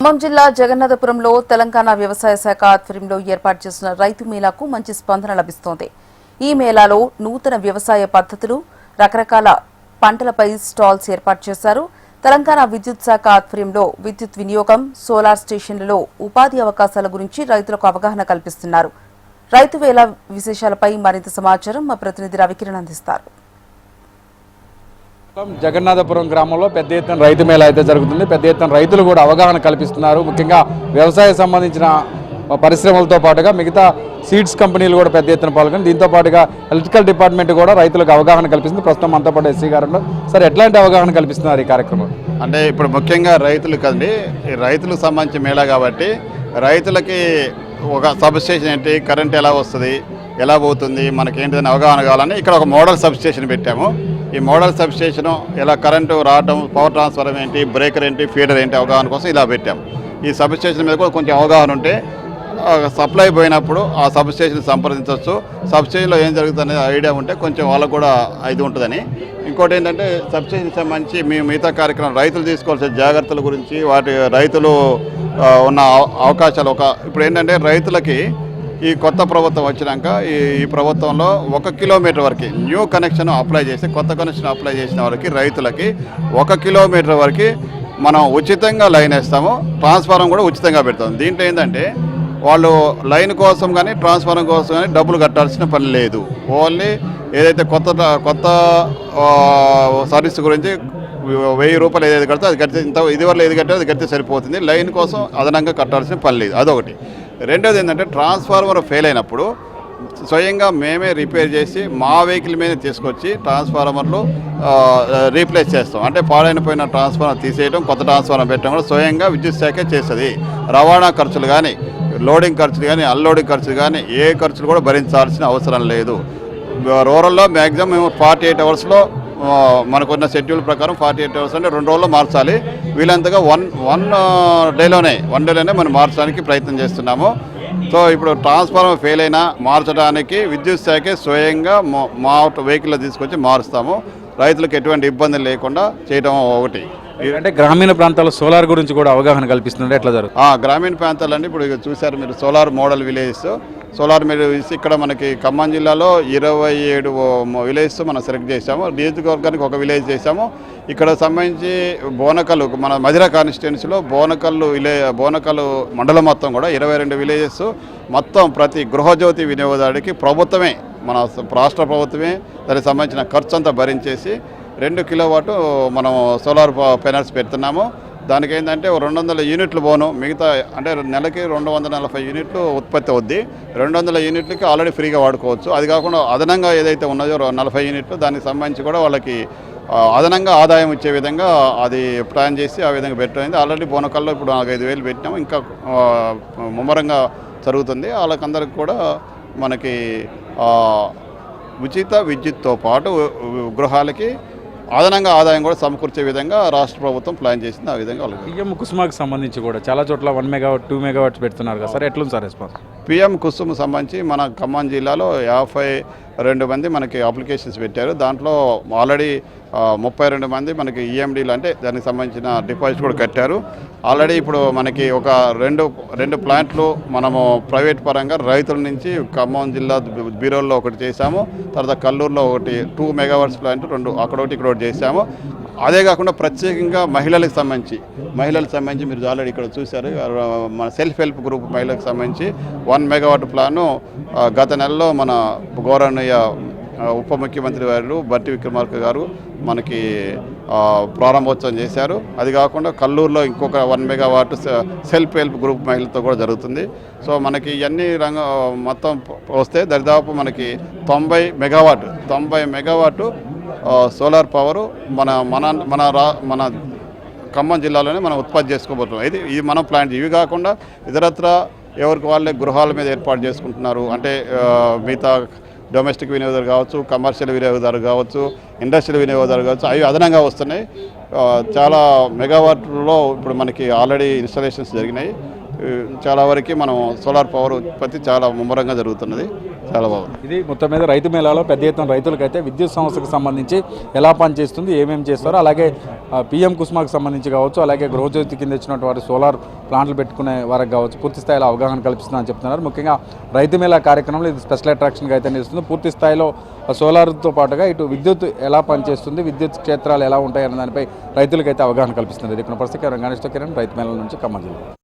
ఖమ్మం జిల్లా జగన్నాథపురంలో తెలంగాణ వ్యవసాయ శాఖ ఆధ్వర్యంలో ఏర్పాటు చేసిన రైతు మేళాకు మంచి స్పందన లభిస్తోంది. ఈ మేళాలో నూతన వ్యవసాయ పద్ధతులు, రకరకాల పంటలపై స్టాల్స్ ఏర్పాటు చేశారు. తెలంగాణ విద్యుత్ శాఖ ఆధ్వర్యంలో విద్యుత్ వినియోగం, సోలార్ స్టేషన్లలో ఉపాధి అవకాశాల గురించి రైతులకు అవగాహన కల్పిస్తున్నారు. రైతు వేళ విశేషాలపై మరింత సమాచారం మా ప్రతినిధి రవికిరణ్ అందిస్తారు. జగన్నాథపురం గ్రామంలో పెద్ద ఎత్తున రైతు మేళా అయితే జరుగుతుంది. పెద్ద ఎత్తున రైతులు కూడా అవగాహన కల్పిస్తున్నారు. ముఖ్యంగా వ్యవసాయ సంబంధించిన పరిశ్రమలతో పాటుగా మిగతా సీడ్స్ కంపెనీలు కూడా పెద్ద ఎత్తున పాల్గొని దీంతో పాటుగా ఎలక్ట్రికల్ డిపార్ట్మెంట్ కూడా రైతులకు అవగాహన కల్పిస్తుంది. ప్రస్తుతం అంతా పాటు ఎస్సీ గారు సార్ ఎట్లాంటి అవగాహన కల్పిస్తున్నారు ఈ కార్యక్రమం? అంటే ఇప్పుడు ముఖ్యంగా రైతులు కండి, రైతులకు సంబంధించిన మేళా కాబట్టి రైతులకి ఒక సబ్స్టేషన్ ఏంటి, కరెంట్ ఎలా వస్తుంది, ఎలా పోతుంది, మనకేంటిదని అవగాహన కావాలని ఇక్కడ ఒక మోడల్ సబ్స్టేషన్ పెట్టాము. ఈ మోడల్ సబ్స్టేషను ఎలా కరెంటు రావడం, పవర్ ట్రాన్స్ఫర్ ఏంటి, బ్రేకర్ ఏంటి, ఫీడర్ ఏంటి అవగాహన కోసం ఇలా పెట్టాము. ఈ సబ్స్టేషన్ మీద కూడా కొంచెం అవగాహన ఉంటే సప్లై పోయినప్పుడు ఆ సబ్స్టేషన్ సంప్రదించవచ్చు. సబ్స్టేషన్లో ఏం జరుగుతుంది ఐడియా ఉంటే కొంచెం వాళ్ళకు కూడా ఇది ఉంటుందని. ఇంకోటి ఏంటంటే సబ్స్టేషన్ సంబంధించి మిగతా కార్యక్రమం రైతులు తీసుకోవాల్సిన జాగ్రత్తల గురించి, వాటి రైతులు ఉన్న అవకాశాలు ఇప్పుడు ఏంటంటే రైతులకి ఈ కొత్త ప్రభుత్వం వచ్చినాక ఈ ప్రభుత్వంలో 1 కిలోమీటర్ వరకు న్యూ కనెక్షన్ అప్లై చేసి, కొత్త కనెక్షన్ అప్లై చేసిన వారికి రైతులకి 1 కిలోమీటర్ వరకు మనం ఉచితంగా లైన్ వేస్తాము. ట్రాన్స్ఫార్మర్ కూడా ఉచితంగా పెడతాం. దీంట్లో ఏంటంటే వాళ్ళు లైన్ కోసం కానీ ట్రాన్స్ఫార్మర్ కోసం కానీ డబ్బులు కట్టాల్సిన పని లేదు. ఓన్లీ ఏదైతే కొత్త సర్వీస్ గురించి 1000 రూపాయలు ఏదైతే కడితే అది కడితే ఇదివరకు ఏది కట్టే అది కడితే సరిపోతుంది. లైన్ కోసం అదనంగా కట్టాల్సిన పని లేదు. అదొకటి. రెండోది ఏంటంటే ట్రాన్స్ఫార్మర్ ఫెయిల్ అయినప్పుడు స్వయంగా మేమే రిపేర్ చేసి మా వెహికల్ మీద తీసుకొచ్చి ట్రాన్స్ఫార్మర్లు రీప్లేస్ చేస్తాం. అంటే పాడైపోయిన ట్రాన్స్ఫార్మర్ తీసేయడం, కొత్త ట్రాన్స్ఫార్మర్ పెట్టడం కూడా స్వయంగా విద్యుత్ శాఖ చేస్తుంది. రవాణా ఖర్చులు కానీ, లోడింగ్ ఖర్చులు కానీ, అన్లోడింగ్ ఖర్చులు కానీ ఏ ఖర్చులు కూడా భరించాల్సిన అవసరం లేదు. రూరల్లో మ్యాక్సిమం మేము 48 అవర్స్లో మనకున్న షెడ్యూల్ ప్రకారం 48 అవర్స్ అంటే 2 రోజుల్లో మార్చాలి. వీలంతగా వన్ డేలోనే మనం మార్చడానికి ప్రయత్నం చేస్తున్నాము. సో ఇప్పుడు ట్రాన్స్ఫార్మర్ ఫెయిల్ అయినా మార్చడానికి విద్యుత్ శాఖ స్వయంగా మా వెహికల్లో తీసుకొచ్చి మారుస్తాము. రైతులకు ఎటువంటి ఇబ్బంది లేకుండా చేయడం ఒకటి. అంటే గ్రామీణ ప్రాంతాల్లో సోలార్ గురించి కూడా అవగాహన కల్పిస్తుంటే ఎట్లా జరుగుతుంది? గ్రామీణ ప్రాంతాలండి ఇప్పుడు చూశారు మీరు, solar model villages, solar villages ఇక్కడ మనకి ఖమ్మం జిల్లాలో 27 విలేజెస్ మనం సెలెక్ట్ చేసాము. నియోజకవర్గానికి ఒక విలేజ్ చేసాము. ఇక్కడ సంబంధించి బోనకల్లు, మన మధిర కాన్స్టిట్యున్సీలో బోనకల్లు మండలం మొత్తం కూడా 22 విలేజెస్ మొత్తం ప్రతి గృహజ్యోతి వినియోగదారుడికి ప్రభుత్వమే, మన రాష్ట్ర ప్రభుత్వమే దానికి సంబంధించిన ఖర్చు అంతా భరించేసి 2 కిలోవాట్ మనం సోలార్ ప్యానల్స్ పెడుతున్నాము. దానికి ఏంటంటే 200 యూనిట్లు పోను, మిగతా అంటే నెలకి 240 యూనిట్లు ఉత్పత్తి అవుద్ది. 200 యూనిట్లకి ఆల్రెడీ ఫ్రీగా వాడుకోవచ్చు. అది కాకుండా అదనంగా ఏదైతే ఉన్నదో 40 యూనిట్లు, దానికి సంబంధించి కూడా వాళ్ళకి అదనంగా ఆదాయం ఇచ్చే విధంగా అది ప్లాన్ చేసి ఆ విధంగా పెట్టింది. ఆల్రెడీ బోనకల్లో ఇప్పుడు 45,000 పెట్టినాము. ఇంకా ముమ్మరంగా జరుగుతుంది. వాళ్ళకందరికి కూడా మనకి ఉచిత విద్యుత్తో పాటు గృహాలకి అదనంగా ఆదాయం కూడా సమకూర్చే విధంగా రాష్ట్ర ప్రభుత్వం ప్లాన్ చేసింది. ఆ విధంగా పిఎం కుసుమకు సంబంధించి కూడా చాలా చోట్ల 1 మెగావాట్ 2 మెగావాట్స్ పెడుతున్నారు కదా సార్, ఎట్లుంది సార్ రెస్పాన్స్? పిఎం కుసుమ్ సంబంధించి మన ఖమ్మం జిల్లాలో 52 మంది మనకి అప్లికేషన్స్ పెట్టారు. దాంట్లో ఆల్రెడీ 32 మంది మనకి ఈఎండీలు అంటే దానికి సంబంధించిన డిపాజిట్ కూడా కట్టారు. ఆల్రెడీ ఇప్పుడు మనకి ఒక రెండు ప్లాంట్లు మనము ప్రైవేట్ పరంగా రైతుల నుంచి ఖమ్మం జిల్లా బీరోల్లో ఒకటి చేశాము. తర్వాత కల్లూరులో ఒకటి 2 మెగావాట్స్ ప్లాంట్ అక్కడొకటి ఇక్కడ చేశాము. అదే కాకుండా ప్రత్యేకంగా మహిళలకు సంబంధించి మీరు ఆల్రెడీ ఇక్కడ చూశారు, మన సెల్ఫ్ హెల్ప్ గ్రూప్ మహిళలకు సంబంధించి 1 మెగావాట్ ప్లాను గత నెలలో మన గౌరవనీయ ఉప ముఖ్యమంత్రి వారు బట్టి విక్రమార్క గారు మనకి ప్రారంభోత్సవం చేశారు. అది కాకుండా కల్లూరులో ఇంకొక 1 మెగావాట్ సెల్ఫ్ హెల్ప్ గ్రూప్ మహిళలతో కూడా జరుగుతుంది. సో మనకి ఇవన్నీ మొత్తం వస్తే దరిదాపు మనకి 90 మెగావాట్ సోలార్ పవరు మన ఖమ్మం జిల్లాలోనే మనం ఉత్పత్తి చేసుకోబోతున్నాం. ఇది మనం ప్లాంట్. ఇవి కాకుండా ఇతరత్ర ఎవరికి వాళ్ళే గృహాల మీద ఏర్పాటు చేసుకుంటున్నారు. అంటే మిగతా డొమెస్టిక్ వినియోగదారు కావచ్చు, కమర్షియల్ వినియోగదారు కావచ్చు, ఇండస్ట్రియల్ వినియోగదారు కావచ్చు, అవి అదనంగా వస్తున్నాయి. చాలా మెగావాట్లో ఇప్పుడు మనకి ఆల్రెడీ ఇన్స్టాలేషన్స్ జరిగినాయి. చాలా వరకు మనం సోలార్ పవర్ ఉత్పత్తి చాలా ముమ్మరంగా జరుగుతున్నది. చాలా బాగుంది. ఇది మొత్తం మీద రైతు మేళాలో పెద్ద ఎత్తున రైతులకైతే విద్యుత్ సంస్థకు సంబంధించి ఎలా పనిచేస్తుంది, ఏమేమి చేస్తారో, అలాగే పిఎం కుసుమాకు సంబంధించి కావచ్చు, అలాగే గృహజ్యోతి కింద ఇచ్చినటువంటి వారు సోలార్ ప్లాంట్లు పెట్టుకునే వారికి కావచ్చు పూర్తి స్థాయిలో అవగాహన కల్పిస్తుందని చెప్తున్నారు. ముఖ్యంగా రైతు మేళా కార్యక్రమంలో ఇది స్పెషల్ అట్రాక్షన్గా అయితే నిలుస్తుంది. పూర్తి స్థాయిలో సోలార్తో పాటుగా ఇటు విద్యుత్ ఎలా పనిచేస్తుంది, విద్యుత్ క్షేత్రాలు ఎలా ఉంటాయన్న దానిపై రైతులకైతే అవగాహన కల్పిస్తుంది. ఇది పరిస్థితి గణేష్తో కిరణ్, రైతు మేళల నుంచి ఖమ్మం జిల్లా.